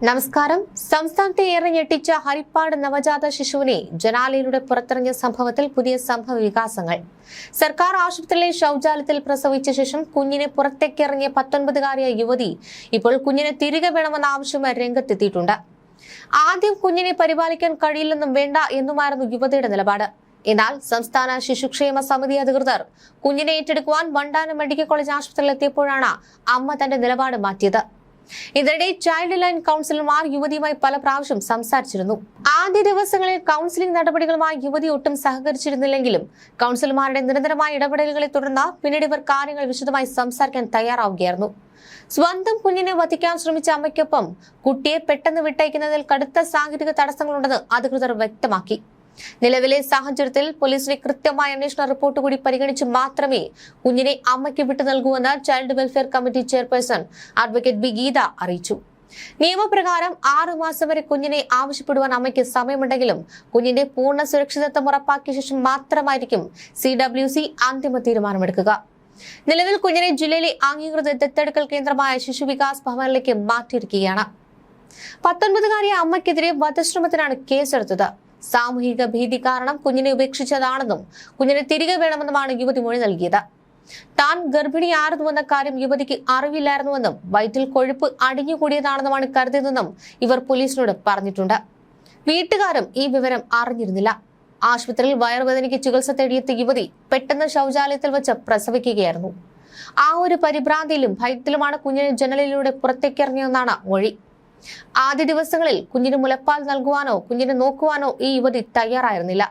നമസ്കാരം. സംസ്ഥാനത്തെ ഏറെ ഞെട്ടിച്ച ഹരിപ്പാട് നവജാത ശിശുവിനെ ജനാലയിലൂടെ പുറത്തിറങ്ങിയ സംഭവത്തിൽ പുതിയ സംഭവ വികാസങ്ങൾ. സർക്കാർ ആശുപത്രിയിലെ ശൗചാലയത്തിൽ പ്രസവിച്ച ശേഷം കുഞ്ഞിനെ പുറത്തേക്കിറങ്ങിയ 19-കാരിയായ യുവതി ഇപ്പോൾ കുഞ്ഞിനെ തിരികെ വേണമെന്ന ആവശ്യവുമായി രംഗത്തെത്തിയിട്ടുണ്ട്. ആദ്യം കുഞ്ഞിനെ പരിപാലിക്കാൻ കഴിയില്ലെന്നും വേണ്ട എന്നുമായിരുന്നു യുവതിയുടെ നിലപാട്. എന്നാൽ സംസ്ഥാന ശിശുക്ഷേമ സമിതി അധികൃതർ കുഞ്ഞിനെ ഏറ്റെടുക്കുവാൻ വണ്ടാനം മെഡിക്കൽ കോളേജ് ആശുപത്രിയിൽ എത്തിയപ്പോഴാണ് അമ്മ തന്റെ നിലപാട് മാറ്റിയത്. ഇതിനിടെ ചൈൽഡ് ലൈൻ കൗൺസിലർമാർ യുവതിയുമായി പല പ്രാവശ്യം സംസാരിച്ചിരുന്നു. ആദ്യ ദിവസങ്ങളിൽ കൗൺസിലിംഗ് നടപടികളുമായി യുവതി ഒട്ടും സഹകരിച്ചിരുന്നില്ലെങ്കിലും കൗൺസിലർമാരുടെ നിരന്തരമായ ഇടപെടലുകളെ തുടർന്ന് പിന്നീട് ഇവർ കാര്യങ്ങൾ വിശദമായി സംസാരിക്കാൻ തയ്യാറാവുകയായിരുന്നു. സ്വന്തം കുഞ്ഞിനെ വധിക്കാൻ ശ്രമിച്ച അമ്മയ്ക്കൊപ്പം കുട്ടിയെ പെട്ടെന്ന് വിട്ടയക്കുന്നതിൽ കടുത്ത സാങ്കേതിക തടസ്സങ്ങളുണ്ടെന്ന് അധികൃതർ വ്യക്തമാക്കി. നിലവിലെ സാഹചര്യത്തിൽ പോലീസിന്റെ കൃത്യമായ അന്വേഷണ റിപ്പോർട്ട് കൂടി പരിഗണിച്ച് മാത്രമേ കുഞ്ഞിനെ അമ്മയ്ക്ക് വിട്ടു നൽകൂവെന്ന് child welfare committee chairperson advocate B Geetha അറിയിച്ചു. നിയമപ്രകാരം 6 മാസം വരെ കുഞ്ഞിനെ ആവശ്യപ്പെടുവാൻ അമ്മയ്ക്ക് സമയമുണ്ടെങ്കിലും കുഞ്ഞിന്റെ പൂർണ്ണ സുരക്ഷിതത്വം ഉറപ്പാക്കിയ ശേഷം മാത്രമായിരിക്കും CWC അന്തിമ തീരുമാനമെടുക്കുക. നിലവിൽ കുഞ്ഞിനെ ജില്ലയിലെ അംഗീകൃത ദത്തെടുക്കൽ കേന്ദ്രമായ ശിശുവികാസ് ഭവനിലേക്ക് മാറ്റിയിരിക്കുകയാണ്. 19-കാരിയായ അമ്മയ്ക്കെതിരെ വധശ്രമത്തിനാണ് കേസെടുത്തത്. സാമൂഹിക ഭീതി കാരണം കുഞ്ഞിനെ ഉപേക്ഷിച്ചതാണെന്നും കുഞ്ഞിനെ തിരികെ വേണമെന്നുമാണ് യുവതി മൊഴി നൽകിയത്. താൻ ഗർഭിണിയായിരുന്നുവെന്ന കാര്യം യുവതിക്ക് അറിവില്ലായിരുന്നുവെന്നും വയറ്റിൽ കൊഴുപ്പ് അടിഞ്ഞുകൂടിയതാണെന്നുമാണ് കരുതിയതെന്നും ഇവർ പോലീസിനോട് പറഞ്ഞിട്ടുണ്ട്. വീട്ടുകാരും ഈ വിവരം അറിഞ്ഞിരുന്നില്ല. ആശുപത്രിയിൽ വയറുവേദനയ്ക്ക് ചികിത്സ തേടിയെത്തിയ യുവതി പെട്ടെന്ന് ശൗചാലയത്തിൽ വെച്ച് പ്രസവിക്കുകയായിരുന്നു. ആ ഒരു പരിഭ്രാന്തിയിലും ഭയത്തിലുമാണ് കുഞ്ഞിനെ ജനലിലൂടെ പുറത്തേക്കിറങ്ങിയെന്നാണ് മൊഴി. ആദ്യ ദിവസങ്ങളിൽ കുഞ്ഞിന് മുലപ്പാൽ നൽകുവാനോ കുഞ്ഞിനെ നോക്കുവാനോ ഈ യുവതി തയ്യാറായിരുന്നില്ല.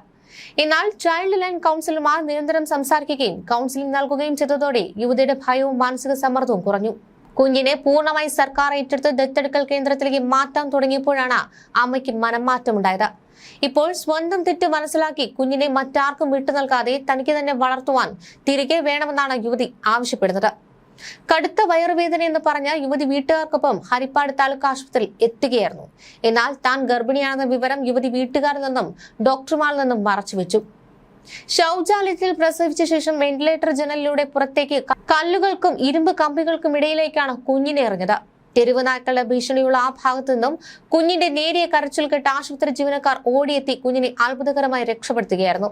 എന്നാൽ ചൈൽഡ് ലൈൻ കൗൺസിലർമാർ നിരന്തരം സംസാരിക്കുകയും കൗൺസിലിംഗ് നൽകുകയും ചെയ്തതോടെ യുവതിയുടെ ഭയവും മാനസിക സമ്മർദ്ദവും കുറഞ്ഞു. കുഞ്ഞിനെ പൂർണ്ണമായി സർക്കാർ ഏറ്റെടുത്ത് ദത്തെടുക്കൽ കേന്ദ്രത്തിലേക്ക് മാറ്റാൻ തുടങ്ങിയപ്പോഴാണ് അമ്മയ്ക്ക് മനംമാറ്റമുണ്ടായത്. ഇപ്പോൾ സ്വന്തം തെറ്റ് മനസ്സിലാക്കി കുഞ്ഞിനെ മറ്റാർക്കും വിട്ടു നൽകാതെ തനിക്ക് തന്നെ വളർത്തുവാൻ തിരികെ വേണമെന്നാണ് യുവതി ആവശ്യപ്പെടുന്നത്. കടുത്ത വയറുവേദന എന്ന് പറഞ്ഞ യുവതി വീട്ടുകാർക്കൊപ്പം ഹരിപ്പാട് താലൂക്ക് ആശുപത്രിയിൽ എത്തുകയായിരുന്നു. എന്നാൽ താൻ ഗർഭിണിയാണെന്ന വിവരം യുവതി വീട്ടുകാരിൽ നിന്നും ഡോക്ടർമാരിൽ നിന്നും മറച്ചുവെച്ചു. ശൗചാലയത്തിൽ പ്രസവിച്ച ശേഷം വെന്റിലേറ്റർ ജനലിലൂടെ പുറത്തേക്ക് കല്ലുകൾക്കും ഇരുമ്പ് കമ്പികൾക്കും ഇടയിലേക്കാണ് കുഞ്ഞിനെ എറിഞ്ഞത്. തെരുവ് നായ്ക്കളുടെ ഭീഷണിയുള്ള ആ ഭാഗത്തു നിന്നും കുഞ്ഞിന്റെ നേരിയ കരച്ചിൽ കേട്ട് ആശുപത്രി ജീവനക്കാർ ഓടിയെത്തി കുഞ്ഞിനെ അത്ഭുതകരമായി രക്ഷപ്പെടുത്തുകയായിരുന്നു.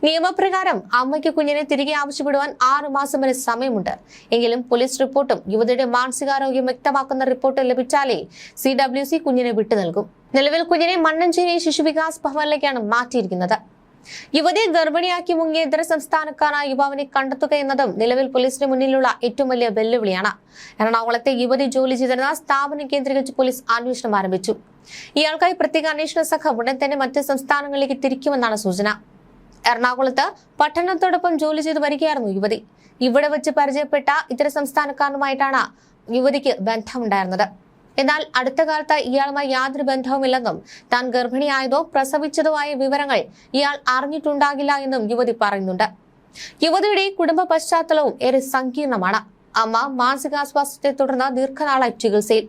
നിയമപ്രകാരം അമ്മയ്ക്ക് കുഞ്ഞിനെ തിരികെ ആവശ്യപ്പെടുവാൻ 6 മാസം വരെ സമയമുണ്ട്. എങ്കിലും പോലീസ് റിപ്പോർട്ടും യുവതിയുടെ മാനസികാരോഗ്യം വ്യക്തമാക്കുന്ന റിപ്പോർട്ട് ലഭിച്ചാലേ CWC കുഞ്ഞിനെ വിട്ടു നൽകും. നിലവിൽ കുഞ്ഞിനെ മണ്ണഞ്ചേരി ശിശുവികാസ് ഭവനിലേക്കാണ് മാറ്റിയിരിക്കുന്നത്. യുവതിയെ ഗർഭിണിയാക്കി മുങ്ങിയ ഇതര സംസ്ഥാനക്കാരായ യുവാവിനെ കണ്ടെത്തുക എന്നതും നിലവിൽ പോലീസിന് മുന്നിലുള്ള ഏറ്റവും വലിയ വെല്ലുവിളിയാണ്. എറണാകുളത്തെ യുവതി ജോലി ചെയ്തിരുന്ന സ്ഥാപനം കേന്ദ്രീകരിച്ച് പോലീസ് അന്വേഷണം ആരംഭിച്ചു. ഇയാൾക്കായി പ്രത്യേക അന്വേഷണ സംഘം ഉടൻ തന്നെ മറ്റ് സംസ്ഥാനങ്ങളിലേക്ക് തിരിക്കുമെന്നാണ് സൂചന. എറണാകുളത്ത് പഠനത്തോടൊപ്പം ജോലി ചെയ്തു വരികയായിരുന്നു യുവതി. ഇവിടെ വെച്ച് പരിചയപ്പെട്ട ഇതര സംസ്ഥാനക്കാരനുമായിട്ടാണ് യുവതിക്ക് ബന്ധമുണ്ടായിരുന്നത്. എന്നാൽ അടുത്ത കാലത്ത് ഇയാളുമായി യാതൊരു ബന്ധവുമില്ലെന്നും താൻ ഗർഭിണിയായതോ പ്രസവിച്ചതോ ആയ വിവരങ്ങൾ ഇയാൾ അറിഞ്ഞിട്ടുണ്ടാകില്ല എന്നും യുവതി പറയുന്നുണ്ട്. യുവതിയുടെ കുടുംബ പശ്ചാത്തലവും ഏറെ സങ്കീർണമാണ്. അമ്മ മാനസികാസ്വാസ്ഥ്യത്തെ തുടർന്ന് ദീർഘനാളായി ചികിത്സയിൽ.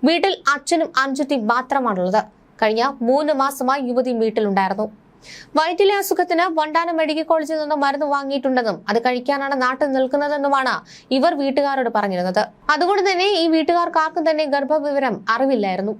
വീട്ടിൽ അച്ഛനും അനുജത്തിയും മാത്രമാണുള്ളത്. കഴിഞ്ഞ 3 മാസമായി യുവതി വീട്ടിലുണ്ടായിരുന്നു. വയറ്റിലെ അസുഖത്തിന് വണ്ടാനം മെഡിക്കൽ കോളേജിൽ നിന്ന് മരുന്ന് വാങ്ങിയിട്ടുണ്ടെന്നും അത് കഴിക്കാനാണ് നാട്ടിൽ നിൽക്കുന്നതെന്നുമാണ് ഇവർ വീട്ടുകാരോട് പറഞ്ഞിരുന്നത്. അതുകൊണ്ട് തന്നെ ഈ വീട്ടുകാർക്ക് ആർക്കും തന്നെ ഗർഭവിവരം അറിവില്ലായിരുന്നു.